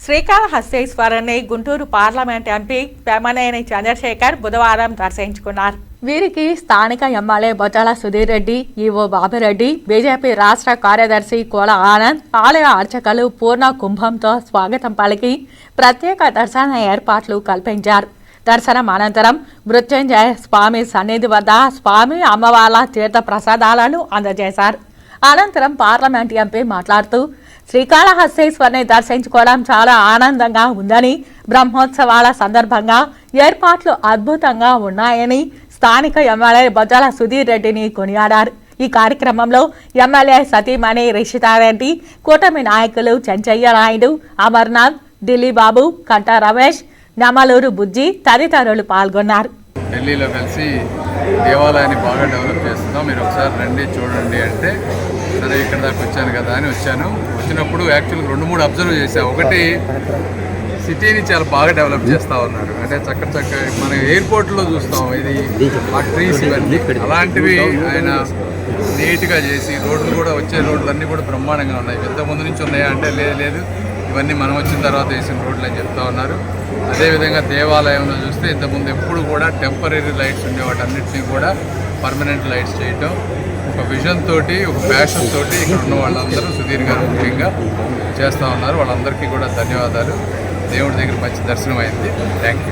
శ్రీకాళహస్తీశ్వరుని Guntur parliament MP పెమ్మనేని Chandrasekhar బుధవారం దర్శించుకున్నారు. వీరికి స్థానిక MLA Bojjala Sudheer Reddy, EO Babi Reddy, BJP రాష్ట్ర కార్యదర్శి కోల ఆనంద్, ఆలయ అర్చకులు పూర్ణ కుంభంతో స్వాగతం పలికి ప్రత్యేక దర్శన ఏర్పాట్లు కల్పించారు. దర్శనం అనంతరం మృత్యుంజయ స్వామి సన్నిధి వద్ద స్వామి అమ్మవార్ల తీర్థ ప్రసాదాలను అందజేశారు. అనంతరం పార్లమెంట్ ఎంపీ మాట్లాడుతూ శ్రీకాళహస్తీశ్వరుని దర్శించుకోవడం చాలా ఆనందంగా ఉందని, బ్రహ్మోత్సవాల సందర్భంగా ఏర్పాట్లు అద్భుతంగా ఉన్నాయని స్థానిక ఎమ్మెల్యే బొజ్జల సుధీర్ రెడ్డిని కొనియాడారు. ఈ కార్యక్రమంలో ఎమ్మెల్యే సతీమణి రిషితారెడ్డి, కూటమి నాయకులు చెంచయ్య నాయుడు, అమర్నాథ్, ఢిల్లీ బాబు, కంట రమేష్, నమలూరు బుజ్జి తదితరులు పాల్గొన్నారు. ఢిల్లీలో కలిసి దేవాలయాన్ని బాగా డెవలప్ చేస్తున్నాం, మీరు ఒకసారి రండి చూడండి అంటే సరే ఇక్కడ దాకా వచ్చాను కదా అని వచ్చాను. వచ్చినప్పుడు యాక్చువల్గా 2-3 అబ్జర్వ్ చేశాను. ఒకటి, సిటీని చాలా బాగా డెవలప్ చేస్తూ ఉన్నారు. అంటే చక్క మన ఎయిర్పోర్ట్లో చూస్తాం, ఇది ఆ ట్రీస్ ఇవన్నీ అలాంటివి ఆయన నీట్గా చేసి, రోడ్లు కూడా వచ్చే రోడ్లు అన్నీ కూడా బ్రహ్మాండంగా ఉన్నాయి. ఇంత ముందు నుంచి ఉన్నాయా అంటే లేదు, ఇవన్నీ మనం వచ్చిన తర్వాత వేసిన రోడ్లు అని చెప్తా ఉన్నారు. అదేవిధంగా దేవాలయంలో చూస్తే ఇంతకుముందు ఎప్పుడు కూడా టెంపరీ లైట్స్ ఉండేవాటి అన్నింటినీ కూడా పర్మనెంట్ లైట్స్ చేయటం, ఒక విజన్ తోటి, ఒక ప్యాషన్ తోటి ఇక్కడ ఉన్న వాళ్ళందరూ సుధీర్ గారు ముఖ్యంగా చేస్తూ ఉన్నారు. వాళ్ళందరికీ కూడా ధన్యవాదాలు. దేవుడి దగ్గర మంచి దర్శనం అయింది. Thank you.